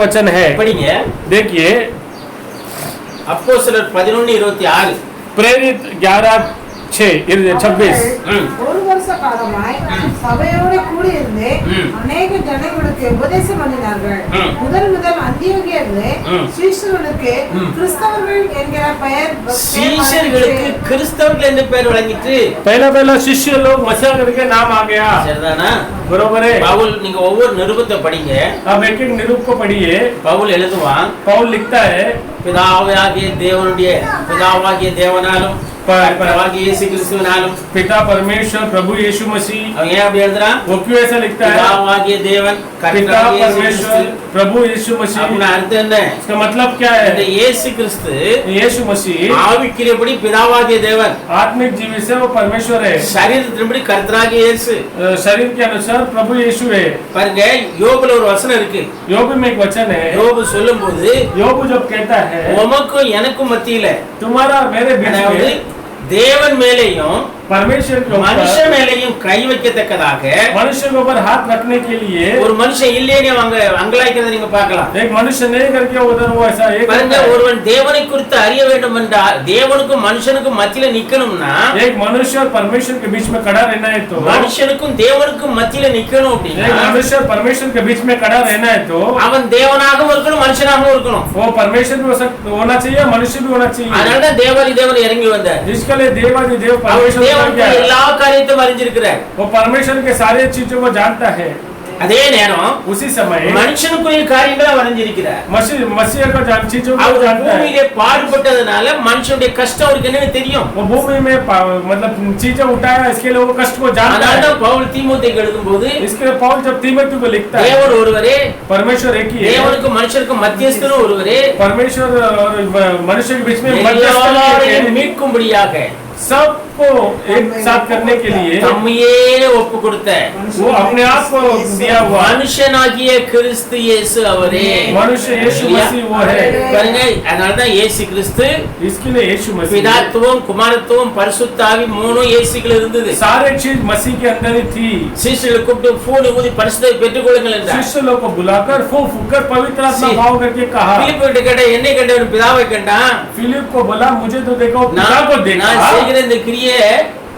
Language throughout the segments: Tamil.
वचन है, पढ़िए। देखिए அப்போஸ்தலர் 11:26 प्रेरित 11:26 ஒரு வருஷ காலமாய் சபையோட கூடி இருந்து அநேக ஜனங்களுக்கு உபதேசம் பண்ணினார்கள். முதல் அந்தியோகியாவிலே சீஷர்களுக்கு கிறிஸ்தவர்கள் என்கிற பெயர் சீஷர்களுக்கு கிறிஸ்தவர்கள் என்ற பெயர் வழங்கிட்டு पहला शिष्य लोग मसीह करके नाम आ गया। சரிதானா? बरोबर है। பவுல் நீங்க ஒவ்வொரு நிருபத்தை படிங்க. अब एक एक निरूप को पढ़िए। பவுல் எழுதுவான், पौल लिखता है பிதாவாகிய தேவனாலும் பிதாவாகிய இயேசு கிறிஸ்துவினாலும் पिता परमेश्वर प्रभु यीशु मसीह। அவன் ஏன் அப்படி எழுதுறான்? वो क्यों ऐसा लिखता है? பிதாவாகிய தேவன் पिता परमेश्वर प्रभु यीशु मसीह। அப்படின அர்த்தம் என்ன? इसका मतलब क्या இந்த है? இயேசு கிறிஸ்து यीशु मसीह ஆவிக்குரியபடி பிதாவாகிய தேவன், आत्मिक जीवन से वो परमेश्वर है, சரீரத்தின்படி கர்த்தராகிய இயேசு। शरीर के अनुसार प्रभु यीशु है। பாருங்க, யோபுல ஒரு வசனம் இருக்கு. யோபு में एक वचन है। யோபு சொல்லும்போது யோபு जब कहता है உமக்கும் எனக்கும் மத்தியில, तुम्हारा मेरे बीच அதாவது में தேவன் மேலேயும் परमेश्वर के மனுஷ ऊपर மேலேயும் கை வைக்கத்தக்கதாக मनुष्य के ऊपर हाथ रखने के लिए ஒரு மனுஷன் இல்லையே அவங்க அங்கலாய்க்கிறத நீங்க பார்க்கலாம். एक मनुष्य नहीं करके उधर वो ऐसा एक பாருங்க, ஒருவன் தேவனை குறித்து அறிய வேண்டும் என்றால் தேவனுக்கும் மனுஷனுக்கும் மத்தியில நிக்கணும்னா, एक मनुष्य और परमेश्वर के बीच में खड़ा रहना है तो மனுஷனுக்கும் தேவனுக்கும் மத்தியில நிக்கணும் அப்படின்னா एक मनुष्य और परमेश्वर के बीच में खड़ा रहना है तो அவன் தேவனாகவும் இருக்கணும் மனுஷனாகவும் இருக்கணும். वो परमेश्वर भी होना चाहिए, मनुष्य भी होना चाहिए। அதனால தேவன் இறங்கி வந்தார். इसके लिए देवादिदेव அவர் परमेश्वर தேவன் எல்லா காரியத்தையும் அறிஞ்சிருக்கிறார். वो परमेश्वर के सारे चीजों को जानता है। அதே நேரம் उसी समय மனுஷனுக்குரிய காரியங்களை அறிஞ்சிருக்கிறார். मसीह का चीजों को அவர் जानता है। பூமியிலே பாடுபட்டதனால மனுஷனுடைய கஷ்டம் அவருக்கு என்னன்னு தெரியும். वो भूमि में मतलब चीजें उठाया, इसके लिए वो कष्ट को जानता है। அதனால பவுல் தீமோத்தேயுக்கு எழுதும்போது इसके लिए पौल जब तीमुथी को लिखता है, தேவன் ஒருவரே, परमेश्वर एक ही है, தேவனுக்கும் மனுஷனுக்கும் மத்தியஸ்தரும் ஒருவரே, परमेश्वर और मनुष्य के बीच में எல்லாரையும் மீட்கும்படியாக सबको एक साथ करने के लिए தம்மையே ஒப்பு கொடுத்த वो अपने आप को दिया हुआ மனுஷனாகிய கிறிஸ்து இயேசு அவரே। मनुष्य यीशु मसीह वो है। பாருங்க, அதனாலதான் இயேசு கிறிஸ்து इसके लिए यीशु मसीह பிதாத்துவம், குமாரத்துவம், பரிசுத்த ஆவி மூணும் இயேசுக்குள்ள இருந்தது। सारे चीज मसीह के अंदर ही थी। சீஷர்களை கூப்பிட்டு பூனை ஊதி பரிசுத்தை பெற்றுக்கொள்ளுங்கள் என்றார்। शिष्य लोग को बुलाकर फूंक पवित्र आत्मा भाव करके कहा। பிலிப்புவிட்ட கேட்ட, என்னை கண்டவன் பிதாவை கண்டான், फिलिप को बोला मुझे तो देखो पिता நான் को देखा। செய்கிற இந்த கிரியை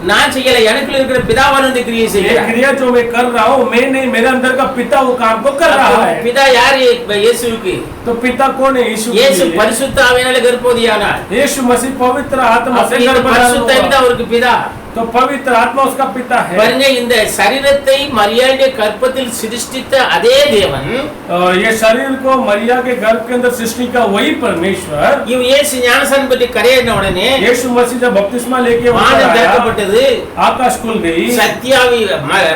நான் செய்யல, எனக்குள்ள இருக்கிற பிதாவான இந்த கிரியை ये செய்கிறார்। क्रिया जो मैं कर रहा हूँ मैं नहीं, मेरे अंदर का पिता वो काम को कर रहा है। பிதா யார்? இயேசுவுக்கு। तो पिता कौन है? यीशु இயேசு मसीह। பரிசுத்த ஆவியினால கர்ப்பவதியானார். यीशु मसीह पवित्र आत्मा से அப்ப இந்த गर्भधारण பரிசுத்த ஆவி हुआ। தான் அவருக்கு பிதா। तो पवित्र आत्मा उसका पिता है। பாருங்க, இந்த சரீரத்தை மரியாளுடைய கற்பத்தில் சிருஷ்டித்த அதே தேவன், ये शरीर को मरिया के गर्भ के अंदर सृष्टि का वही परमेश्वर, இவன் இயேசு ஞானஸ்நானம் பெற்று கரையேறின உடனே यीशु मसीह जब बपतिस्मा लेके வானம் ऊपर आया, திறக்கப்பட்டது, आकाश खुल गई, சத்தியாவி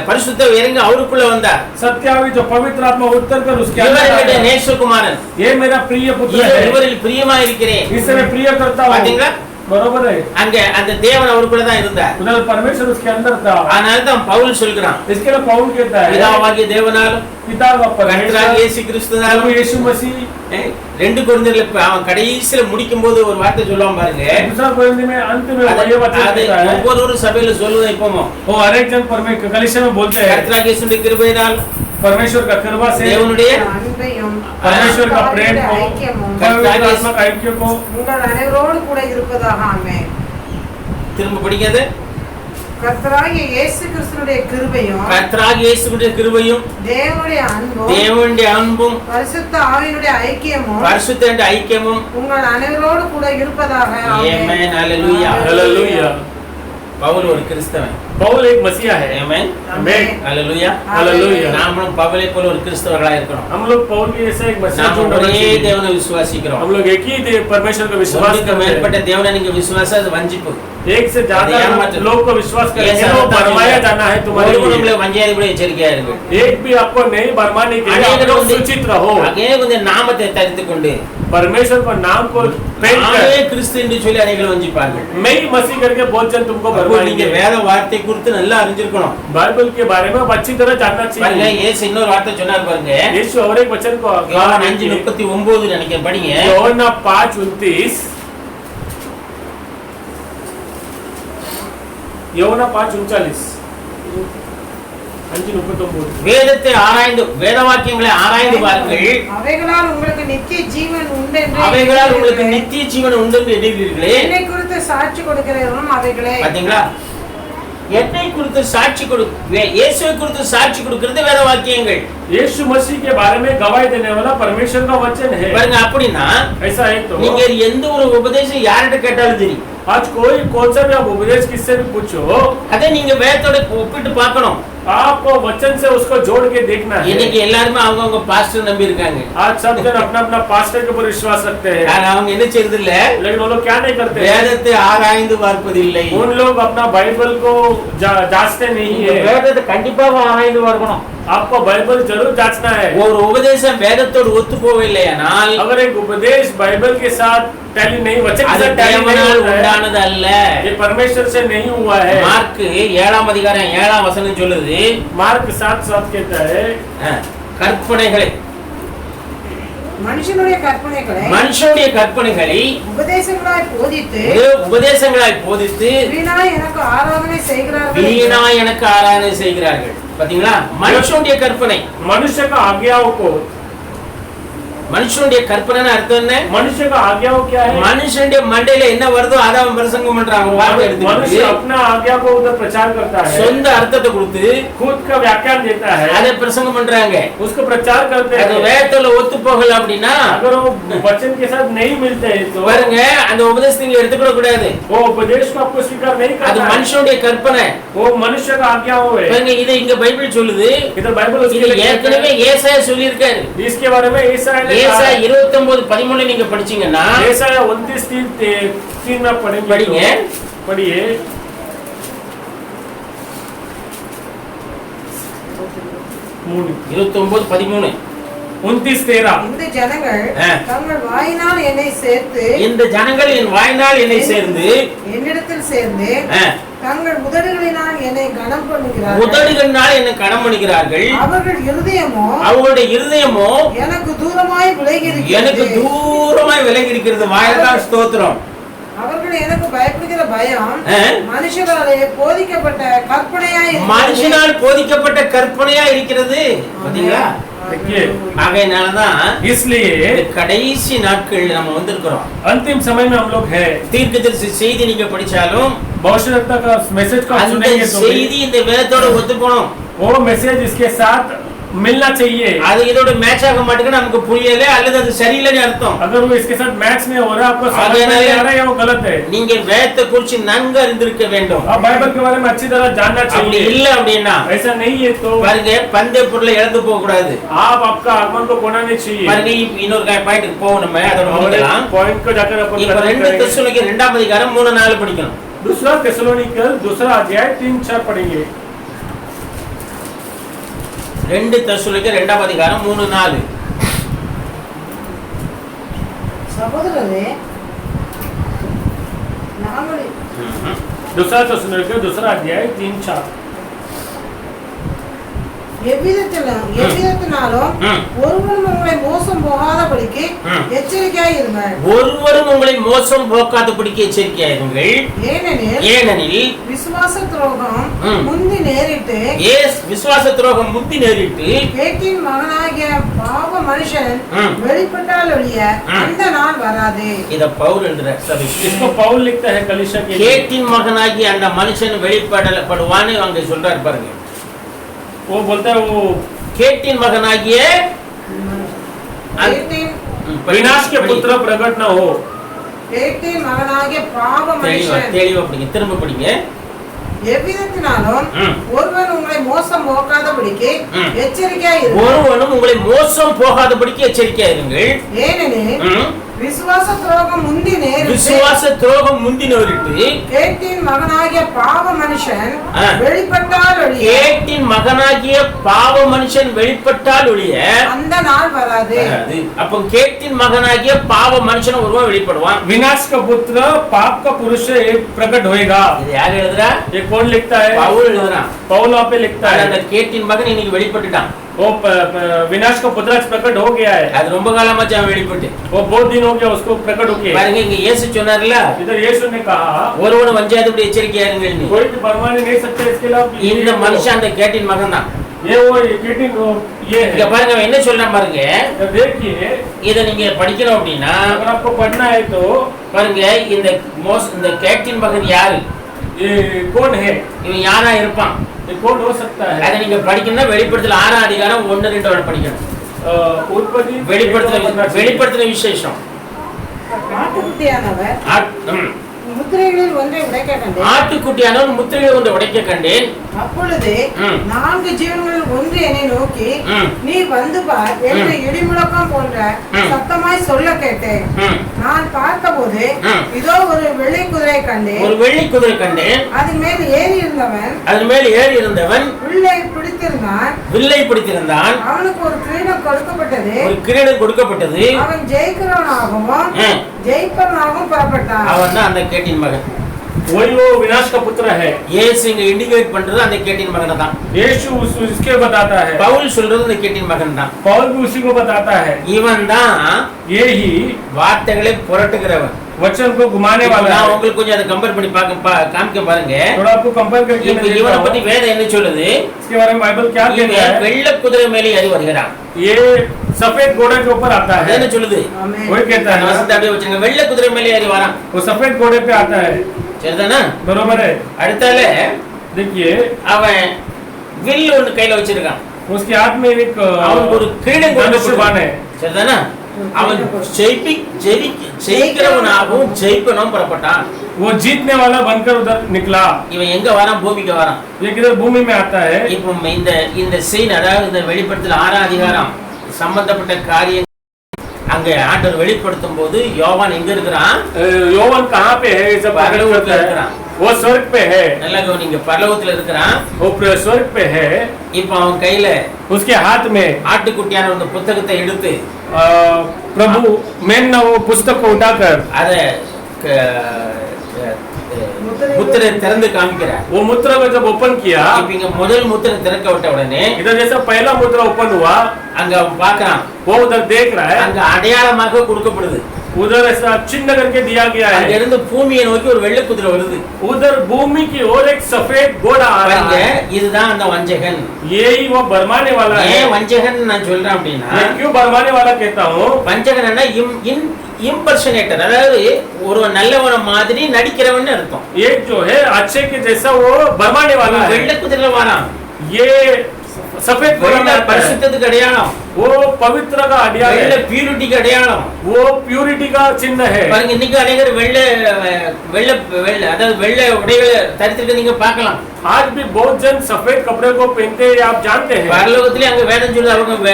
பரிசுத்த இறங்கி அவருக்குள்ள வந்தார்। सत्यावी जो पवित्र आत्मा उतर कर उसके இவர் अंदर என்னுடைய आया। நேசகுமாரன், ये मेरा प्रिय पुत्र है, இவரில் பிரியமா இருக்கிறேன்। इससे मैं प्रिय करता हूँ। பாத்தீங்களா? बरोबर है। அங்க அந்த தேவன் அவருக்குள்ள தான் இருந்தார்। उधर परमेश्वर उसके अंदर था। அதனால தான் பவுல் சொல்கிறான், इसके लिए पौल कहता है பிதாவாகிய தேவனாலும் पिता का கர்த்தராகிய परमेश्वर இயேசு கிறிஸ்துவினாலும்। यीशु मसीह। 2 கொரிந்தியர்ல அவன் கடைசியில முடிக்கும் போது ஒரு வார்த்தை சொல்லுவான் பாருங்க, दूसरा कोरिन्थी में अंत में वही वचन அது कहता है, ஒவ்வொரு சபையில சொல்லுவேன் இப்போமோ, वो हर एक जन परमेश्वर कलीसिया में बोलते हैं கர்த்தராகிய இயேசுவின் கிருபையினால், परमेश्वर का कृपा से, தேவனுடைய அன்பையும் परमेश्वर का प्रेम को, ஐக்கியமும் पवित्र आत्मा का ऐक्य को உங்கள் அனைவரோடு கூட இருப்பதாக. ஆமென். திரும்ப படிக்காது, கர்த்தராகிய இயேசு கிறிஸ்துவினுடைய கிருபையும் கர்த்தராகிய இயேசுவின் கிருபையும் தேவனுடைய அன்பும் தேவனுடைய அன்பும் பரிசுத்த ஆவியினுடைய ஐக்கியமும் பரிசுத்த ஐக்கியமும் உங்கள் அனைவரோடு கூட இருப்பதாக. ஆமென். ஆமென். ஹalleluya. हालेलुया। பவுல் ஒரு கிறிஸ்தவன். पौल एक मसीहा है। ஆமென். आमीन। ஹalleluya. हालेलुया। நாமும் பவுலை போல ஒரு கிறிஸ்தவர்களா இருக்கணும். हम लोग पौल के जैसा एक मसीहा நாம் होना ஒரே चाहिए। தேவனை விசுவாசிக்கிறோம். हम लोग एक ही परमेश्वर का विश्वास ஒன்றுக்கு करते மேற்பட்ட हैं। தேவனை நீங்க விசுவாசம், அது வஞ்சிப்பு. एक से ज्यादा लोग को विश्वास करेंगे तो भरमाया जाना है तुम्हारे लिए। நம்மள வஞ்சியாதிபடி எச்சரிக்கையா இருக்கு. एक भी आपको नहीं भरमाने के लिए आप लोग सूचित रहो। அங்கே கொஞ்சம் நாமத்தை தரித்துக்கொண்டு परमेश्वर को नाम को पेंट நானே कर கிறிஸ்து என்று சொல்லி அநேகர் வஞ்சிப்பார்கள். मैं ही मसीह करके बहुत जन तुमको அப்போ நீங்க भरमाएंगे। வேத வார்த்தை குறித்து நல்லா அறிஞ்சிருக்கணும். बाइबल के बारे में आप अच्छी तरह जानना பாருங்க, चाहिए। இயேசு இன்னொரு வார்த்தை சொன்னார் பாருங்க, यीशु और एक वचन को யோவான் 5:39 நினைக்கிறேன், படிங்க. யோவான் 5:29 யோவான் 5:39 வேதத்தை ஆராய்ந்து வேத வாக்கியங்களை ஆராய்ந்து பாருங்கள். அவைகளால் உங்களுக்கு நித்திய ஜீவன் உண்டு என்று அவைகளால் உங்களுக்கு நித்திய ஜீவன் உண்டு என்று எண்ணுகிறீர்களே. என்னை குறித்து சாட்சி கொடுக்கிறவரும் அவைகளே. பாத்தீங்களா? என்னை குறித்து சாட்சி இயேசுவை குறித்து சாட்சி கொடுக்கிறது வேத வாக்கியங்கள். यीशु मसीह के बारे में गवाही देने वाला परमेश्वर का वचन है. பாருங்க, அப்படினா ऐसा है तो நீங்க எந்த ஒரு உபதேசம் யார்கிட்ட கேட்டாலும் சரி, आज कोई कौन सा भी आप उपदेश किससे भी पूछो, அதை நீங்க வேதத்தோட ஒப்பிட்டு பார்க்கணும். आप वचन से उसको जोड़ के देखना है. இன்னைக்கு எல்லாரும் அவங்க பாஸ்டர் நம்பி இருக்காங்க. आज सब जन अपना अपना पास्टर के ऊपर विश्वास रखते हैं. ஆனா அவங்க என்ன செய்யறது இல்ல, लेकिन वो लोग क्या नहीं करते, வேதத்தை ஆராய்ந்து பார்ப்பதில்லை. उन लोग अपना बाइबल को जांचते नहीं है. வேதத்தை கண்டிப்பா ஆராய்ந்து பார்க்கணும். आपको बाइबल जरूर जांचना है. ஒரு உபதேசம் வேதத்தோடு ஒத்து போகவில்லையானால், अगर एक उपदेश बाइबल के साथ टैली नहीं, वचन के साथ टैली नहीं உண்டானது அல்ல, ये परमेश्वर से नहीं हुआ है. மார்க் 7ஆம் அதிகாரம் 7ஆம் வசனம் சொல்லுது, मार्क 7:7 कहता है, கற்பனைகளை மனுஷனுடைய கற்பனைகளை உபதேசங்களாய் போதித்து வீணாய் எனக்கு ஆராதனை செய்கிறார்கள். பாத்தீங்களா? மனுஷனுடைய கற்பனை, மனுஷனுடைய கற்பனை அர்த்தம் என்ன? मनुष्य का आज्ञाओं क्या है? மனுஷனுடைய மண்டையில என்ன வருதோ அத அவன் பிரசங்கம் பண்றாங்க. मनुष्य अपना आज्ञा को उधर प्रचार करता है, சொந்த அர்த்தத்தை கொடுத்து खुद का व्याख्यान देता है, அத பிரசங்கம் பண்றாங்க, उसको प्रचार करते हैं. அது வேதத்துல ஒத்து போகல அப்படினா, अगर वो वचन के साथ नहीं मिलते हैं तो பாருங்க, அந்த உபதேசத்தை நீங்க எடுத்துக்க கூடாது. वो उपदेश को आपको स्वीकार नहीं करना. அது மனுஷனுடைய கற்பனை, वो मनुष्य का आज्ञा है. பாருங்க, இது இங்க பைபிள் சொல்லுது. इधर बाइबल उसके लिए ஏற்கனவே ஏசாயா சொல்லி இருக்காரு. इसके बारे में ஏசாயா 29:13 நீங்க படிச்சீங்கன்னா, ஏசாயா 29:3 में पढ़िए 29:13 29:13 இந்த ஜனங்கள் தங்கள் வாயினால் என்னை சேர்ந்து என்னிடத்தில் சேர்ந்து தங்கள் உதடுகளினால் என்னை கனம் பண்ணுகிறார்கள். அவர்களுடைய இருதயமோ எனக்கு தூரமாய் விலகி இருக்கிறது. வாயினால் ஸ்தோத்திரம். அவர்கள் எனக்கு பயப்படுகிற பயம் மனுஷனாலே போதிக்கப்பட்ட கற்பனையாய் இருக்கிறது. பாத்தீங்களா? ஆகையினாலதான் கடைசி நாட்கள் நம்ம வந்திருக்கிறோம். अंतिम समय में हम लोग हैं. தீர்க்கதரிசி செய்தி நீங்க படிச்சாலும் भविष्यवक्ता का मैसेज का सुनेंगे तो செய்தி இந்த வேதத்தோட ஒத்து போணும். वो मैसेज इसके साथ मिलना चाहिए. அது இதோட மேட்ச் ஆக மாட்டேங்குது, நமக்கு புரியல அல்லது அது சரியில்லைன்னு அர்த்தம். अगर वो इसके साथ मैच नहीं हो रहा, आपको समझ में नहीं आ रहा है, वो गलत है. நீங்க வேதத்தை குறித்து நன்கு அறிந்திருக்க வேண்டும். आप बाइबल के बारे में अच्छी तरह जानना चाहिए. அப்படி இல்ல அப்படினா, ऐसा नहीं है तो பாருங்க, பந்தய பொருளை இழந்து போக கூடாது. आप आपका आगमन को खोना नहीं चाहिए. பாருங்க, இன்னொரு பாயிண்ட்க்கு போவோம். நம்ம அதோட முடிக்கலாம். पॉइंट को जाकर अपन 2 தெசலோனிக்கே 2ஆம் அதிகாரம் 3-4 படிக்கணும். दूसरा தெசலோனிக்கே 2 अध्याय 3-4 पढ़ेंगे. 2 தெசலோனிக்கே 2ஆம் அதிகாரம் 3-4. சகோதரரே, நாங்கள் दूसरा தெசலோனிக்கே 2 अध्याय 3-4. எவ்விதத்தினாலும் ஒருவரும் உங்களை மோசம் போகாதபடிக்கு எச்சரிக்கையாயிருங்கள். ஏனெனில் விசுவாச துரோகம் முந்தி நேரிட்டு கேட்டின் மகனாகிய பாவ மனுஷன் வெளிப்பட்டால் ஒழிய அந்த நாள் வராது. இத பவுல் எழுதுறார் சபைக்கு. इसको पौल लिखता है कलीसिया के लिए. கேட்டின் மகனாகிய அந்த மனுஷன் வெளிப்படப்படுவான்னு அங்க சொல்றார் பாருங்க. वो बोलता है वो கேட்டின் மகனாகிய विनाश के पुत्र प्रकट न हो. கேட்டின் மகனாகிய பாவ மனுஷன். தெளிவா படிங்க, திரும்ப படிங்க. எவ்விதத்தினாலும் ஒருவன் உங்களை மோசம் போகாதபடிக்கு எச்சரிக்கையாயிருங்கள். ஒருவனும் உங்களை மோசம் போகாதபடிக்கு எச்சரிக்கையாயிருங்கள். ஏனெனில் விசுவாச துரோகம் முந்தி நேரிட்டு கேட்டின் மகனாகிய பாவ மனுஷன் வெளிப்பட்டால் ஒழிய அந்த நாள் வராது. அப்போ கேட்டின் மகனாகிய பாவ மனுஷன் ஒருவன் வெளிப்படுவான். विनाश का पुत्र पाप का पुरुष प्रकट होएगा. இது யார் எழுதுறா? ये कौन लिखता है? पौल எழுதுறான். पौल वहां पे लिखता है. அந்த கேட்டின் மகன் இன்னைக்கு வெளிப்பட்டுட்டான். वो विनाश का पुत्र प्रकट हो गया है. அது ரொம்ப காலமாச்சு அவன் வெளிப்பட்டு. वो बहुत दिन हो गया उसको प्रकट होके. பாருங்க, இங்க இயேசு சொன்னார்ல, इधर यीशु ने कहा ஒருவன் வஞ்சாதபடி எச்சரிக்கையா இருங்கள். कोई परवाने नहीं सकते इसके खिलाफ. இந்த மனுஷன் அந்த கேட்டின் மகன் தான். ये वो केटिन ये இங்க है। பாருங்க அவன் என்ன சொல்றான் பாருங்க, तो देखिए இத நீங்க படிக்கணும் அப்படின்னா अगर आपको पढ़ना है तो பாருங்க இந்த கேட்டின் மகன் யாரு, ये कौन है, இவன் யாரா இருப்பான், ये कौन हो सकता है। அதை நீங்க படிக்கணும்னா வெளிப்படுத்தல் 6ஆம் அதிகாரம் 1-2 படிக்கணும். उत्पत्ति வெளிப்படுத்தின விசேஷம். ஆட்டுக்குட்டியானவர் ம். முத்திரைகளில் ஒன்றை உடைக்க கண்டேன். ஆட்டுக்குட்டியானவன் முத்திரையை ஒன்றை உடைக்க கண்டேன். அப்பொழுது ம். 4 ஜீவன்களில் ஒன்று என்னை நோக்கி ம். நீ வந்து பார் என்று இடிமுழக்கம் போன்ற ம். சத்தமாய் சொல்ல கேட்டேன். ம். நான் பார்த்தபோது ம். இதோ ஒரு வெள்ளை குதிரை கண்டேன். ஒரு வெள்ளி குதிரை கண்டேன். அதன் மேல் ஏறி இருந்தவன் அதன் மேல் ஏறி இருந்தவன் வில்லை பிடித்திருந்தான். வில்லை பிடித்திருந்தான். அவனுக்கு ஒரு கிரீடம் கொடுக்கப்பட்டது. ஒரு கிரீடம் கொடுக்கப்பட்டது. அவன் ஜெயிக்கிறவனாகவும் ம். ஜெயிப்பவனாகவும் புறப்பட்டான். அவன் தான் அந்த கேட்டின் மகன். वही वो विनाश का पुत्र है। இயேசு இங்க இண்டிகேட் பண்றது அந்த கேட்டின் மகனை தான். यीशु उसके बताता है। பவுல் சொல்றது அந்த கேட்டின் மகன் தான். पौल भी उसी को बताता है। இவன் தான் ये ही வார்த்தைகளை புரட்டுகிறவன். वचन को घुमाने वाला நான் है। உங்களுக்கு கொஞ்சம் அதை கம்பேர் பண்ணி காமிக்க பாருங்க. थोड़ा आपको कंपेयर करके இப்ப मैं देता இவனை हूं। பத்தி வேதம் என்ன சொல்லுது, इसके बारे में बाइबल क्या कहता இவன் है। வெள்ளை குதிரை மேலே ஏறி வருகிறான். ये सफेद घोड़े के ऊपर आता அது है। என்ன சொல்லுது, ஆமென். वही कहता அந்த है வசனத்தை அப்படியே வச்சுங்க, வெள்ளை குதிரை மேலே ஏறி வரான். वो सफेद घोड़े पे आता है। சரிதானா? बरोबर है। அடுத்தால देखिए அவன் வில் ஒண்ணு கையில வச்சிருக்கான். उसके हाथ में एक அவனுக்கு ஒரு கிரீடம் धनुष्यबाण है। சரிதானா? அவன் ஜெயிக்கிறவனாகவும் ஜெயிக்கணும் புறப்பட்டான். वो जीतने वाला बनकर उधर निकला। இவன் எங்க வரான், பூமிக்கு வரான். ये किधर भूमि में आता है। இப்போ இந்த சீன், அதாவது இந்த வெளிப்படுத்தல் 6ஆம் அதிகாரம் சம்பந்தப்பட்ட காரியம் அங்க ஆண்டவர் வெளிப்படுத்தும் போது யோவான் எங்க இருக்கிறான், यौवन कहाँ पे है, ये सब परलोक में இருக்கிறான். वो स्वर्ग पे है। நல்லா கவனிங்க, பரலோகத்துல இருக்கிறான். वो स्वर्ग पे है। இப்போ அவன் கையில उसके हाथ में ஆட்டுக்குட்டியான ஒரு புத்தகத்தை எடுத்து प्रभु मैंने वो पुस्तक को उठाकर அத முத்திரை திறந்து காமிக்கிறார். वो मुद्रा को जब ओपन किया, இப்ப இங்க முதல் முத்திரை திறக்க விட்ட உடனே इधर जैसा पहला मुद्रा ओपन हुआ, அங்க அவன் பார்க்கறான். वो उधर देख रहा है, அங்க அடையாளமாக கொடுக்கப்படுது. उधर ऐसा चिन्ह करके दिया गया அங்க है। இருந்து பூமியை நோக்கி ஒரு வெள்ளை குதிரை வருது. उधर भूमि की ओर एक सफेद घोड़ा आ रहा பாருங்க, है। இதுதான் அந்த வஞ்சகன். यही वो बरमाने वाला है। ஏன் வஞ்சகன் நான் சொல்றேன் அப்படின்னா, मैं क्यों बरमाने वाला कहता हूँ, வஞ்சகன் இம்பர்சனேட்டர், அதாவது ஒரு நல்லவன மாதிரி நடிக்கிறவன் அர்த்தம். एक जो है अच्छे के जैसा वो बरमाने वाला है। வெள்ளை குதிரையில வரான். ये सफेद घोड़ा में வெள்ளை आता है। பரிசுத்தத்துக்கு அடையாளம், वो पवित्र का अடையாளம் வெள்ளை है। பியூரிட்டிக்கு அடையாளம். वो प्यूरिटी का चिन्ह है। பாருங்க, இன்னைக்கு அநேகர் வெள்ளை அதாவது வெள்ளை உடைகளை தரித்திருக்க நீங்க பார்க்கலாம். आज भी बहुत जन सफेद कपड़े को पहनते हैं, आप जानते हैं। பரலோகத்திலே அங்க வேதம் சொல்லுது,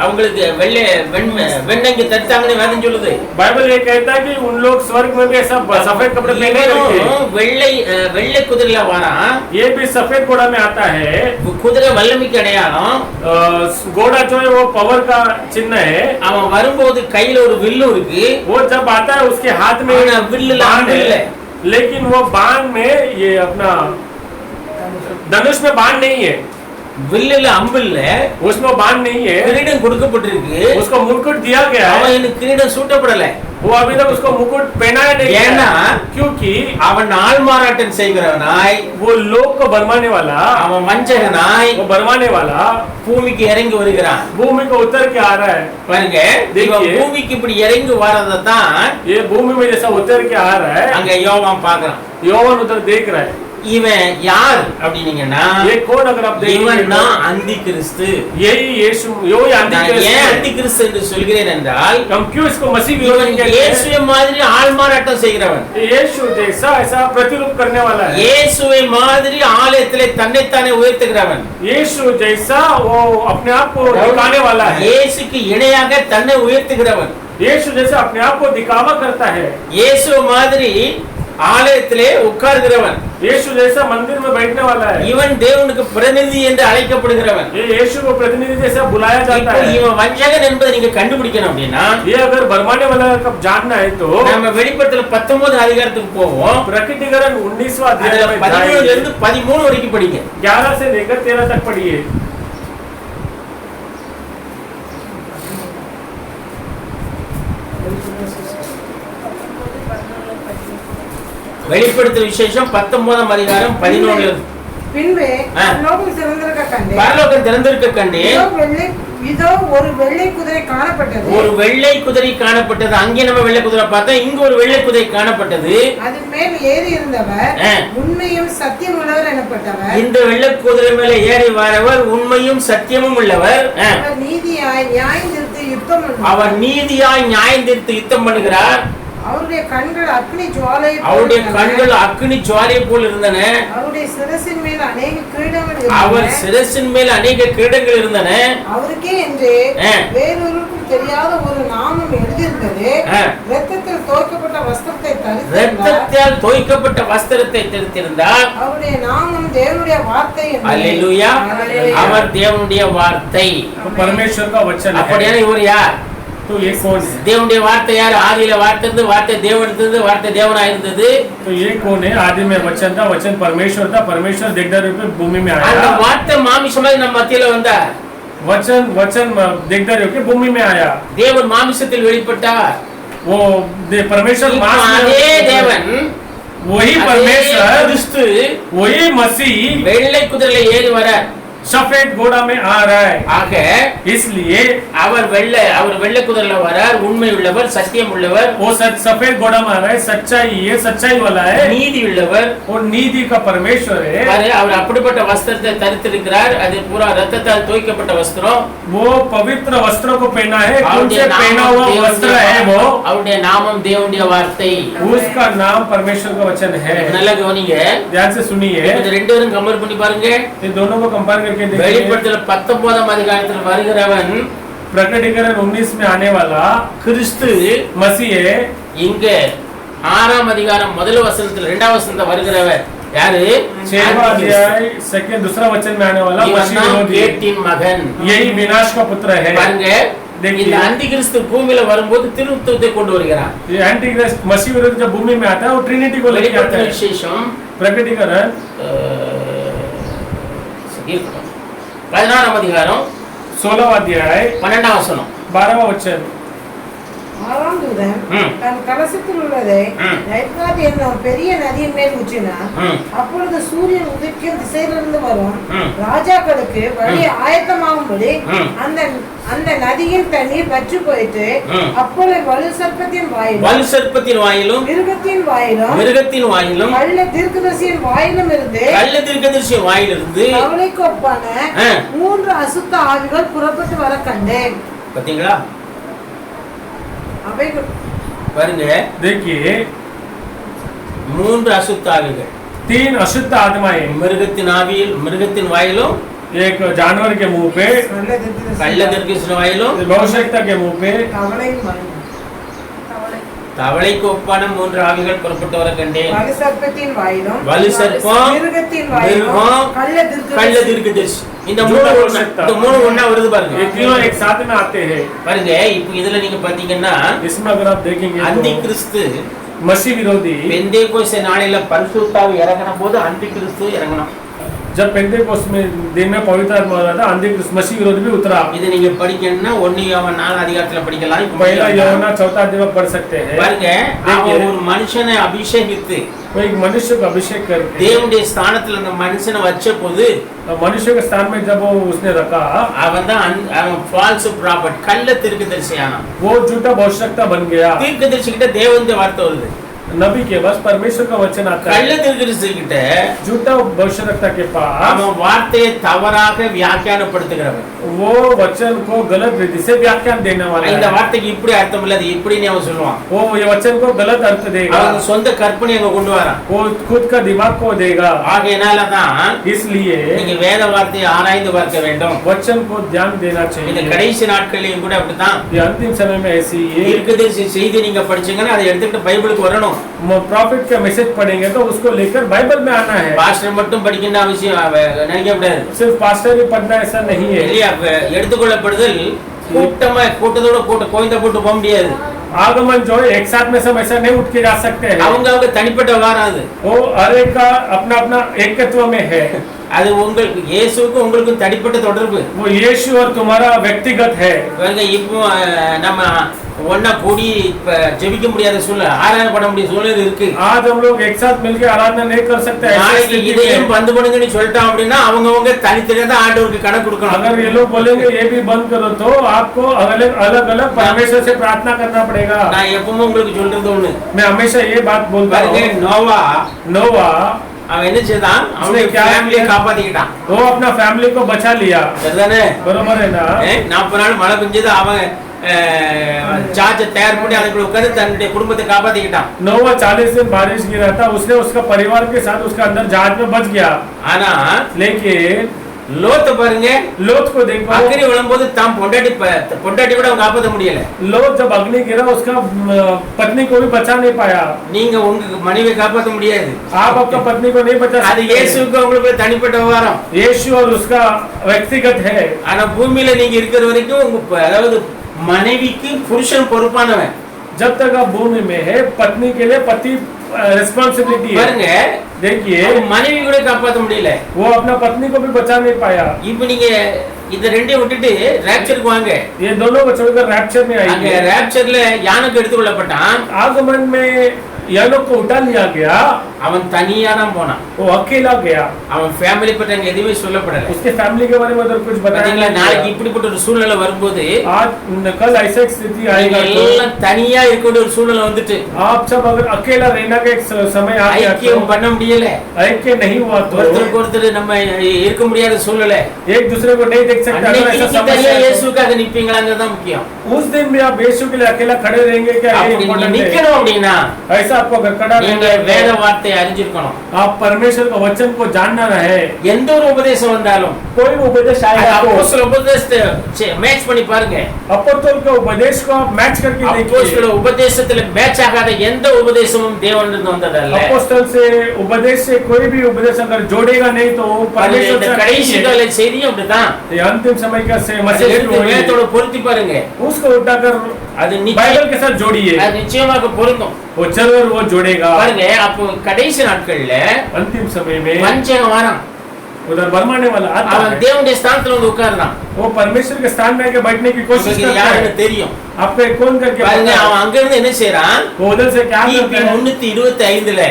அவங்களுக்கு வெள்ளை வெண்ணெங்க தரித்தாங்கன்னு வேதம் சொல்லுது. बाइबल ये कहता है कि उन लोग स्वर्ग में भी ऐसा सफेद कपड़े पहने रहते हैं। வெள்ளை குதிரையில வரான். ये भी सफेद घोड़ा में आता है। குதிரை வல்லமைக்கு அடையாளம். घोड़ा जो है वो पावर का चिन्ह है। அவன் வரும்போது கையில ஒரு வில்லு இருக்கு. वो जब आता है उसके हाथ में ஆனா வில்லுல बाण அம்பு இல்ல. है, लेकिन वो बाण में ये अपना धनुष में बाण नहीं है, வில்லுல அம்பு இல்ல. उसमें बाण नहीं है। கிரீடம் கொடுக்கப்பட்டிருக்கு. उसको मुकुट दिया गया அவன் है। எனக்கு கிரீடம் சூட்டப்படல. वो अभी तक उसको मुकुट पहनाया नहीं ஏன்னா गया, क्योंकि அவன் ஆள் மாறாட்டம் செய்கிறவனாய், वो लोग को बरमाने वाला, அவன் வஞ்சகனாய் वो बरमाने वाला பூமிக்கு இறங்கி வருகிறான். भूमि को उतर के आ रहा है। பாருங்க, இவன் பூமிக்கு இப்படி இறங்கி வரதான் ये भूमि में जैसा उतर के आ रहा है, அங்க யோவான் பார்க்கறான். यौवन उधर देख रहा है। இவன் யார் அப்படினீங்கன்னா, ये कौन, अगर आप இவன் देखेंगे தான் அந்தி கிறிஸ்து. यही यीशु, यो நான் ஏன் அந்தி கிறிஸ்து என்று சொல்கிறேன் என்றால், हम क्यों इसको मसीह இவன் विरोधी कहते हैं? இயேசுவை மாதிரி ஆள் மாறாட்டம் செய்கிறவன். यीशु जैसा ऐसा प्रतिरूप करने वाला है। இயேசுவை மாதிரி ஆலயத்திலே தன்னைத்தானே உயர்த்துகிறவன். यीशु जैसा वो अपने आप को दिखाने वाला है। இயேசுக்கு இணையாக தன்னை உயர்த்துகிறவன். यीशु जैसा अपने आप को दिखावा करता है। இயேசு மாதிரி ஆலயத்திலே உட்கார்கிறவன். यीशु जैसा मंदिर में बैठने वाला है। இவன் தேவனுக்கு பிரதிநிதி என்று அழைக்கப்படுகிறவன். ये यीशु को प्रतिनिधि जैसा बुलाया जाता இப்போ है। இவன் வஞ்சகன் என்பதை நீங்க கண்டுபிடிக்கணும் அப்படின்னா, ये अगर बरमाने वाला कब जानना है तो நம்ம வெளிப்படுத்தல 19 அதிகாரத்துக்கு போவோம். प्रकटीकरण 19वां अध्याय அதுல में 11 ல இருந்து 13 வரைக்கும் படிங்க. 11 से लेकर 13 तक पढ़िए। வெளிப்படுத்தல் விசேஷம் 19 அதிகாரம் 11 ல இருந்து பின்பு பரலோகம் திறந்திருக்க கண்டேன். பரலோகம் திறந்திருக்க கண்டேன். இதோ ஒரு வெள்ளை குதிரை காணப்பட்டது. ஒரு வெள்ளை குதிரை காணப்பட்டது. அங்கே நம்ம வெள்ளை குதிரை பார்த்தா இங்க ஒரு வெள்ளை குதிரை காணப்பட்டது. அதன் மேல் ஏறி இருந்தவர் உண்மையும் சத்தியம் உள்ளவர் எனப்பட்டவர். இந்த வெள்ளை குதிரை மேல ஏறி வரவர் உண்மையும் சத்தியமும் உள்ளவர். அவர் நீதியாய் நியாயம் தீர்த்து யுத்தம் பண்ணுகிறார். அவர் நீதியாய் நியாயம் தீர்த்து யுத்தம் பண்ணுகிறார். அவருடைய கண்கள் அக்னி ஜுவாலை அவருடைய கண்கள் அக்னி ஜுவாலை போல் இருந்தன. அவருடைய சிரசின் மேல் அநேக கிரீடங்கள் இருந்தன. அவர் சிரசின் மேல் அநேக கிரீடங்கள் இருந்தன. அவருக்கே என்று வேறொருவருக்கும் தெரியாத ஒரு நாமம் எழுதியிருந்தது. இரத்தத்தில் தோய்க்கப்பட்ட வஸ்திரத்தை இரத்தத்தால் தோய்க்கப்பட்ட வஸ்திரத்தை தரித்திருந்தார். அவருடைய நாமம் தேவனுடைய வார்த்தை. அல்லேலூயா. அவர் தேவனுடைய வார்த்தை. परमेश्वर का वचन है. அப்படியே இவர் யார்? तो ये कौन है? தேவனுடைய வார்த்தை யார்? ஆதியில வார்த்தை இருந்தது, வார்த்தை தேவன் இருந்தது, வார்த்தை தேவனா இருந்தது. तो ये कौन है? आदि में वचन था, वचन परमेश्वर था, परमेश्वर देखदार रूप में भूमि में आया. அந்த வார்த்தை மாமிசமாய் நம்ம மத்தியில வந்தார். वचन देखदार रूप में भूमि में आया. தேவன் மாமிசத்தில் வெளிப்பட்டார். वो परमेश्वर அதே தேவன், वही परमेश्वर, கிறிஸ்து, वही मसीह வெள்ளை குதிரையில ஏறி வரார். सफेद घोड़ा में आ रहा है. ஆக इसलिए அவர் வெள்ளை குதிரையில வரார். உண்மை உள்ளவர், சத்தியம் உள்ளவர். वो सफेद घोड़ा में आ रहा है. सच्चाई, ये सच्चाई वाला है. நீதி உள்ளவர், और नीति का परमेश्वर है. அவர் அப்படிப்பட்ட வஸ்திரத்தை தரித்திருக்கிறார். அது பூரா ரத்தத்தால் தோய்க்கப்பட்ட வஸ்திரம். वो पवित्र वस्त्रों को पहना है. कौन से पहना हुआ वस्त्र है वो? அவருடைய நாமம் தேவனுடைய வார்த்தை. उसका नाम परमेश्वर का वचन है. நல்லா கவனிங்க, ध्यान से सुनिए. இந்த ரெண்டு பேரும் கம்பேர் பண்ணி பாருங்க. ये दोनों को कंपेयर करके देखिए. வெளிப்படுத்தல் 19ஆம் அதிகாரத்தில் வருகிறவன் प्रकटीकरण 19 में आने वाला கிறிஸ்து मसीह है. இங்க 6ஆம் அதிகாரம் முதல் வசனத்தில் 2ஆம் வசனத்துல வருகிறவர் யாரு? 6वां अध्याय सेकंड दूसरा वचन में आने वाला मसीह विरोधी, கேட்டின் மகன், यही विनाश का पुत्र है. பாருங்க, இந்த அந்தி கிறிஸ்து பூமியில வரும்போது திருத்துவத்தை கொண்டு வருகிறார். ये एंटी क्राइस्ट मसीह विरोधी जब भूमि में आता है वो ट्रिनिटी को लेकर आता है. விசேஷம் प्रकटीकरण 16ஆம் அதிகாரம் 16वां अध्याय 12ஆம் வசனம். 12वां वचन. ஆறாம் தூதன் தன் கலசத்தில் உள்ளதை ரைத்ராத் என்னும் பெரிய நதியின் மேல் ஊற்றினார். அப்பொழுது சூரியன் உதிக்கும் திசையிலிருந்து வரும் ராஜாக்களுக்கு வழி ஆயத்தமாகும்படி அந்த நதியின் தண்ணீர் பற்றி போயிட்டு அப்பொழுது வலு சர்ப்பத்தின் வாயிலும் மிருகத்தின் வாயிலும் கள்ள தீர்க்கதரிசியின் வாயிலிருந்து கவலைக்கு ஒப்பான 3 அசுத்த ஆவிகள் புறப்பட்டு வர கண்டேன். பாத்தீங்களா? பாருங்க, देखिए 3 அசுத்த ஆவிகள், 3 अशुद्ध आत्माएं. மிருகத்தின் வாயிலும், एक जानवर के मुंह पे, கள்ள தீர்க்கதரிசியின் வாயிலும், भविष्यवक्ता के मुंह पे, தவளைக்கு ஒப்பான 3 ஆவிகள் புறப்பட்டு வர கண்டேன். வலு சர்ப்பத்தின் வாயிலும், மிருகத்தின் வாயிலும், கள்ள தீர்க்கதரிசி. இந்த மூணு ஒண்ணா வருது பாருங்க. ये तीनों एक साथ में आते हैं. பாருங்க, இப்போ இதுல நீங்க பாத்தீங்கன்னா इसमें अगर आप देखेंगे அந்தி கிறிஸ்து मसीह विरोधी, பெந்தேகோஸ்தே நாளில பரிசுத்த ஆவி இறங்கின போது அந்தி கிறிஸ்து இறங்கணும். जब पेंटेकोस्त में दिन में पवित्र आत्मा आ रहा था, अंधी मसीह विरोधी भी उतरा. இது நீங்க படிக்கணும்னா 1 யோவான் 4 அதிகாரத்துல படிக்கலாம். पहला यूहन्ना 4 अध्याय में पढ़ सकते हैं. பாருங்க, அவன் ஒரு மனுஷனை அபிஷேகித்து वो एक मनुष्य को अभिषेक करके தேவனுடைய ஸ்தானத்துல அந்த மனுஷனை வச்ச போது, मनुष्य के स्थान में जब वो उसने रखा, அவன் தான் ஃபால்ஸ் ப்ராஃபட், கள்ள தீர்க்கதரிசியானான். वो झूठा भविष्यवक्ता बन गया. தீர்க்கதரிசி கிட்ட தேவனுடைய வார்த்தை வருது. नबी के पास परमेश्वर का वचन आता है. கள்ள தீர்க்கதரிசி கிட்ட झूठा भविष्यवक्ता के पास அவன் வார்த்தையை தவறாக வியாக்கியானப்படுத்துகிறவன். वो वचन को गलत रीति से व्याख्यान देने वाला है. இந்த வார்த்தைக்கு இப்படி அர்த்தம் இல்ல, அது இப்படின்னு அவன் சொல்லுவான். वो ये वचन को गलत अर्थ देगा. அவன் சொந்த கற்பனை அங்க கொண்டு வரான். वो खुद का दिमाग को देगा. ஆகையினால தான் इसलिए நீங்க வேத வார்த்தையை ஆராய்ந்து பார்க்க வேண்டும். वचन को ध्यान देना இந்த चाहिए. கடைசி நாட்களிலும் கூட அப்படிதான். ये अंतिम समय में ऐसी ही தீர்க்கதரிசி செய்தி நீங்க படிச்சீங்கன்னா அதை எடுத்துட்டு பைபிளுக்கு வரணும். प्रॉफिट का मैसेज पढ़ेंगे तो उसको लेकर बाइबल में आना है. பாஸ்டர் மட்டும் படிக்கணும் அவசியம் நினைக்க கூடாது. सिर्फ पास्टर ही पढ़ना ऐसा नहीं है. இல்லையா? எடுத்துக்கொள்ளப்படுதல் கூட்டத்தோட கோயந்த போட்டு போக முடியாது. आगमन जो है एक साथ में सब ऐसा नहीं उठ के जा सकते हैं. அவங்க தனிப்பட்ட விவகாரம் அது. वो हर एक का अपना अपना एकत्व में है. அது உங்களுக்கு இயேசுவுக்கும் உங்களுக்கும் தனிப்பட்ட தொடர்பு. वो यीशु और तुम्हारा व्यक्तिगत है. இப்போ நம்ம ஒன்னா கூடி இப்ப ஜெபிக்க முடியாத சூழ்நிலை, ஆராதனை பண்ண முடியாத சூழ்நிலை இருக்கு. आज हम लोग एक साथ मिलकर आराधना नहीं कर सकते। நாளைக்கு இதையும் बंद பண்ணுங்கன்னு சொல்லிட்டான் அப்படின்னா அவங்கவங்க தனித்தனியா தான் ஆண்டவருக்கு கணக்கு கொடுக்கணும். अगर ये लोग बोलेंगे ये भी बंद करो तो आपको अलग अलग परमेश्वर से प्रार्थना करना पड़ेगा। நான் எப்பவும் உங்களுக்கு சொல்றது ஒண்ணு, मैं हमेशा ये बात बोलता हूँ। नोवा அவன் என்ன செய்தான், அவனுடைய ஃபேமிலியை காப்பாத்திக்கிட்டான். वो अपना फैमिली को बचा लिया, சரிதானே? बरोबर है ना? 40 நாள் மழை பெஞ்சது, அவன் சார்ஜ தயார் பண்ணி அதுக்குள்ள உட்கார்ந்து தன்னுடைய குடும்பத்தை காப்பாத்திக்கிட்டான். नोवा 40 दिन बारिश गिरा था, उसने उसका परिवार के साथ उसका अंदर जहाज में बच गया। ஆனா लेकिन லோத் பாருங்க, लोथ को देखो, அக்னி விழும்போது தாம் பொண்டாட்டி கூட அவன் காப்பாத்த முடியல. लोथ जब अग्नि गिरा उसका पत्नी को भी बचा नहीं पाया। நீங்க உங்க மனைவியை காப்பாத்த முடியாது, आप आपका पत्नी को नहीं बचा அது सकते। இயேசுவுக்கு உங்களுக்கு தனிப்பட்ட விவகாரம், यीशु और उसका व्यक्तिगत है। ஆனா பூமியில நீங்க இருக்கிற வரைக்கும் உங்க அதாவது மனைவிக்கு புருஷன் பொறுப்பானவன். जब तक आप भूमि में है पत्नी के लिए पति रिस्पांसिबिलिटी है। பாருங்க, देखिए மனைவி கூட காப்பாத்த முடியல, वो अपना पत्नी को भी बचा नहीं पाया। இப்ப நீங்க இந்த ரெண்டையும் விட்டுட்டு ரேப்சருக்கு வாங்க. ये दोनों को छोड़कर रैप्चर में அங்க आएंगे। ரேப்சர்ல யானுக்கு எடுத்து கொள்ளப்பட்டான், आगमन में यानों को उठा लिया गया, அவன் தனியா தான் போனான். वो अकेला गया, அவன் ஃபேமிலி பத்தி அங்க எதுவுமே சொல்லப்படல. उसके फैमिली के बारे में उधर कुछ बताया பாத்தீங்களா, नहीं நாளைக்கு गया। இப்படிப்பட்ட ஒரு சூழ்நிலை வரும்போது आज कल ऐसा एक स्थिति आएगा तो எல்லாம் தனியா இருக்க வேண்டிய ஒரு சூழ்நிலை வந்துட்டு आप सब अगर अकेला रहना का एक समय आ गया ஐக்கியம் तो பண்ண முடியல, ऐक्य नहीं हुआ तो ஒருத்தருக்கு ஒருத்தர் நம்ம இருக்க முடியாத சூழ்நிலை. एक दूसरे को नहीं देख सकते। अगर ऐसा அன்னைக்கு समस्या தனியா है तो இயேசுக்காக நிப்பீங்களாங்கிறது தான் முக்கியம். उस दिन भी आप यीशु के लिए अकेला खड़े रहेंगे क्या? ये அப்படி நீங்க इम्पोर्टेंट है। நிக்கணும் அப்படின்னா ऐसा आपको अगर खड़ा நீங்க रहना है வேத तो வார்த்தையை அறிஞ்சிருக்கணும். आप परमेश्वर का वचन को जानना रहे। எந்த ஒரு உபதேசம் வந்தாலும் कोई भी उपदेश आएगा तो அப்போஸ்தல உபதேசத்தை மேட்ச் பண்ணி பாருங்க. अपोस्तल के उपदेश को आप मैच करके देखिए। அப்போஸ்தல உபதேசத்துல மேட்ச் ஆகாத எந்த உபதேசமும் தேவனிலிருந்து வந்ததல்ல. अपोस्तल से उपदेश से कोई भी उपदेश अगर जोड़ेगा नहीं तो वो परमेश्वर से கடைசி नहीं है। கால செய்தியும் அப்படிதான். ये अंतिम समय का से அதை मैसेज எடுத்து வேதத்தோட பொருத்தி பாருங்க, उसको उठाकर அது बाइबल के साथ जोड़िए, அது நிச்சயமாக பொருந்தும். वो जरूर वो जोड़ेगा। பாருங்க, அப்போ கடைசி நாட்கள்ல अंतिम समय में வஞ்சகம் வரான், उधर बरमाने वाला आता அவன் है। தேவனுடைய ஸ்தானத்துல வந்து உட்கார்றான். वो परमेश्वर के स्थान में आके बैठने की कोशिश உங்களுக்கு करता யாருன்னு है। தெரியும். आपको एक कौन करके பாருங்க, पता है? அவன் அங்க இருந்து என்ன செய்யறான், वो उधर से क्या கிபி करता है? 325ல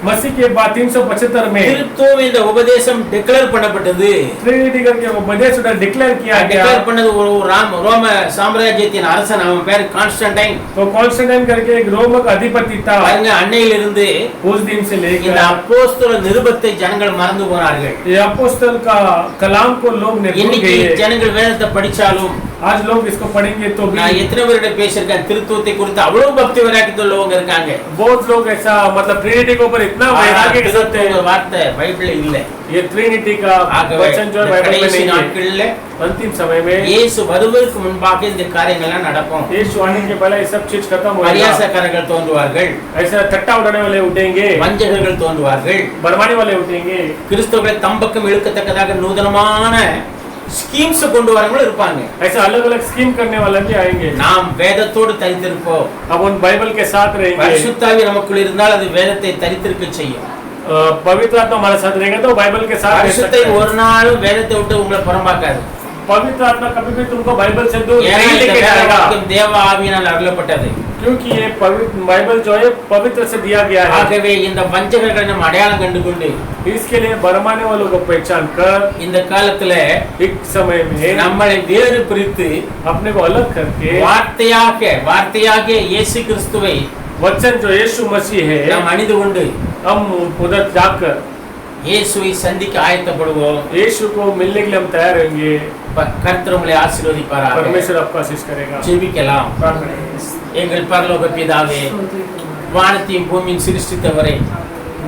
मसीह के बाद 375 में திருத்துவம் இந்த உபதேசம் டிக்ளேர் பண்ணப்பட்டது. ट्रिनिटी करके उपदेश उधर डिक्लेयर किया गया। டிக்ளேர் பண்ணது ஒரு ரோம சாம்ராஜ்யத்தின் அரசன், அவன் பேர் கான்ஸ்டன்டைன். तो कॉन्स्टेंटाइन करके एक रोम का अधिपति था। பாருங்க, அன்னையிலிருந்து उस दिन से இந்த लेकर அப்போஸ்தல நிருபத்தை ஜனங்கள் மறந்து போனார்கள். ये अपोस्तल का कलाम को लोग ने भूल இன்னைக்கு गए। ஜனங்கள் வேதத்தை படிச்சாலும் आज लोग इसको पढ़ेंगे तो भी நான் எத்தனை பேர்கிட்ட பேசியிருக்கேன், திருத்துவத்தை குறித்து அவ்வளவு பக்தி வைராக்கியத்தில் உள்ளவங்க இருக்காங்க. बहुत लोग ऐसा मतलब ट्रिनिटी के ऊपर इतना वैराग्य के साथ है। திருத்துவ வார்த்தை பைபிள்ல இல்ல. ये ट्रिनिटी का ஆகவே वचन जो है இந்த बाइबल में கடைசி नहीं है। நாட்களில் अंतिम समय में இயேசு வருவதற்கு முன்பாக இந்த காரியங்கள் எல்லாம் நடக்கும். यीशु आने के पहले ये सब चीज खत्म होगा। பரியாசக்காரர்கள் தோன்றுவார்கள், ऐसा ठट्टा उड़ाने वाले उठेंगे, வஞ்சகர்கள் தோன்றுவார்கள், बरमाने वाले उठेंगे, கிறிஸ்தவர்களை தம்பக்கம் இழுக்கத்தக்கதாக நூதனமான ஸ்கீம்ஸ் கொண்டு வரவங்களும் இருப்பாங்க. ऐसा अलग अलग स्कीम करने वाले भी आएंगे। நாம் வேதத்தோடு தரித்திருப்போம். अब उन बाइबल के साथ रहेंगे। பரிசுத்தாவி நமக்குள் இருந்தால் அது வேதத்தை தரித்திருக்க செய்யும். पवित्र आत्मा हमारे साथ रहेगा तो बाइबल के साथ रह सकते பரிசுத்தை हैं। ஒரு நாளும் வேதத்தை விட்டு உங்களை புறம்பாக்காது. पवित्र आत्मा कभी भी तुमको बाइबल से दूर ஏன்னா नहीं இந்த लेके வேத जाएगा, வாக்கியம் தேவ ஆவியினால் அருளப்பட்டது. क्योंकि ये पवित्र बाइबल जो है पवित्र से दिया गया है। ஆகவே இந்த வஞ்சகர்களை நம்ம அடையாளம் கண்டுகொண்டு इसके लिए बरमाने वालों को पहचान कर இந்த காலத்துல एक समय में நம்மளை வேறு பிரித்து अपने को अलग करके வார்த்தையாக இயேசு கிறிஸ்துவை वचन जो यीशु मसीह है நாம் அணிந்து கொண்டு हम उधर जाकर இயேசுவை சந்திக்க ஆயத்தப்படுவோம். यीशु को मिलने के लिए हम तैयार रहेंगे। கர்த்தர் உங்களை ஆசீர்வதிப்பாராக. परमेश्वर आपको आशीष करेगा। ஜெபிக்கலாம். प्रार्थना। எங்கள் பரலோக பிதாவே, வானத்தையும் பூமியும் சிருஷ்டித்தவரை,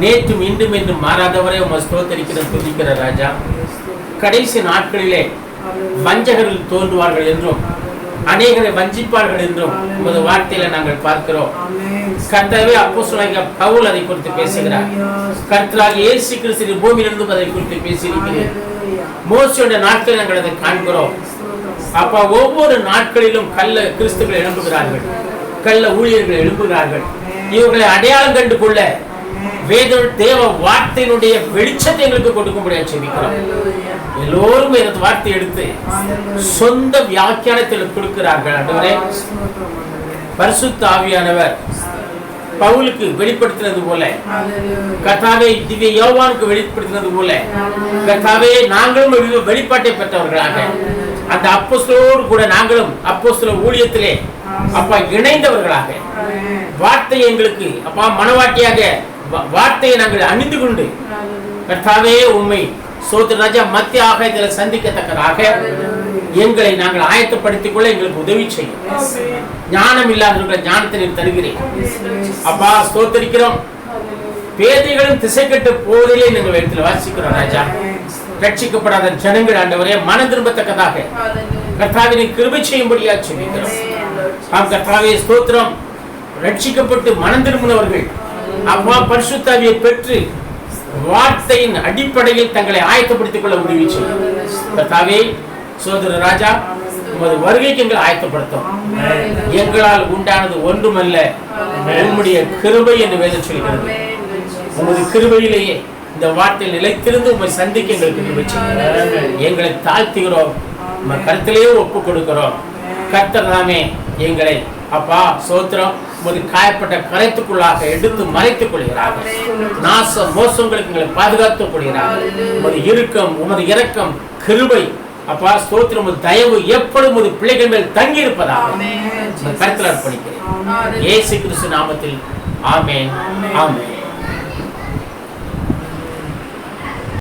நேற்றும் இன்றும் என்றும் மாறாதவரை உம்மை ஸ்தோத்திரிக்கிறோம், துதிக்கிற ராஜா. கடைசி நாட்களிலே வஞ்சகர்கள் தோன்றுவார்கள் என்றும் அநேகரை வஞ்சிப்பார்கள் என்றும் உமது வார்த்தையில நாங்கள் பார்க்கிறோம். கர்த்தாவே, அப்போஸ்தலனாகிய பவுல் அதை குறித்து பேசுகிறார். கர்த்தராகிய இயேசு கிறிஸ்து பூமியிலிருந்து அதை குறித்து பேசியிருக்கிறேன். மோசேயுடைய நாட்களில் நாங்கள் அதை காண்கிறோம். அப்ப ஒவ்வொரு நாட்களிலும் கள்ள கிறிஸ்துக்கள் எழும்புகிறார்கள், கள்ள ஊழியர்கள் எழும்புகிறார்கள். இவர்களை அடையாளம் கண்டு கொள்ள தேவ வார்த்தையினுடைய வெளிச்சத்தை எங்களுக்கு கொடுக்கும்படியாக ஜெபிக்கிறோம். எல்லோரும் இந்த வார்த்தை எடுத்து சொந்த வியாக்கியானத்தில் கொடுக்கிறார்கள். ஆண்டவரே, பரிசுத்த ஆவியானவர் பவுலுக்கு வெளிப்படுத்தினது போல, கர்த்தாவே திவ்ய யோவானுக்கு வெளிப்படுத்தினது போல, கர்த்தாவே நாங்களும் வெளிப்பாட்டை பெற்றவர்களாக அந்த அப்போஸ்தலரோடு கூட நாங்களும் அப்போஸ்தல ஊழியத்திலே அப்பா இணைந்தவர்களாக, வார்த்தை எங்களுக்கு அப்பா மனவாட்டியாக வார்த்தையை நாங்கள் அணிந்து கொண்டு கர்த்தாவே உம்மை சோதர ராஜா மத்திய ஆகாயத்தில் சந்திக்கத்தக்கதாக எங்களை நாங்கள் ஆயத்தப்படுத்திக் கொள்ள எங்களுக்கு உதவி செய்யும். ஞானம் இல்லாதவர்கள் ஞானத்தை தருகிறேன் அப்பா. ஸ்தோத்திரிக்கிறோம். பேதைகளும் திசை கெட்டு போவதிலே நாங்கள் இடத்துல வாசிக்கிறோம் ராஜா. ரட்சிக்கப்படாத ஜனங்கள் ஆண்டவரே மனம் திரும்பத்தக்கதாக கர்த்தாவினை கிருபை செய்யும்படியாக சொல்லிக்கிறோம். கர்த்தாவே ஸ்தோத்திரம். ரட்சிக்கப்பட்டு மனம் திரும்பினவர்கள் அப்பா பரிசுத்த ஆவியை பெற்று வார்த்தையின் அடிப்படையில் தங்களை ஆயத்தப்படுத்திக் கொள்ள உதவி செய்யும். கர்த்தாவே சோதர ராஜா உமது வருகைக்கு எங்களை ஆயத்தப்படுத்தும். எங்களால் உண்டானது ஒன்றுமல்ல, உம்முடைய கிருபை என்று வேதம் சொல்கிறது. உமது கிருபையிலேயே இந்த வார்த்தையில் நிலைத்திருந்து உம்மை சந்திக்க எங்களுக்கு கிருபை செய்யும். எங்களை தாழ்த்துகிறோம், உமது கருத்திலேயே ஒப்பு கொடுக்கிறோம். கர்த்தர் தாமே எங்களை அப்பா சோத்திரம் உமது காயப்பட்ட கரைத்துக்குள்ளாக எடுத்து மறைத்துக் கொள்கிறார். நாச மோசங்களுக்கு எங்களை பாதுகாத்துக் கொள்கிறார். உமது இறுக்கம், உமது இரக்கம், கிருபை அப்பா ஸ்தோத்திரம், உமது தயவு எப்பொழுதும் உமது பிள்ளைகள் மேல் தங்கி இருப்பதாக கருத்தில் அர்ப்பணிக்கிறேன். இயேசு கிறிஸ்து நாமத்தில் ஆமென், ஆமென்.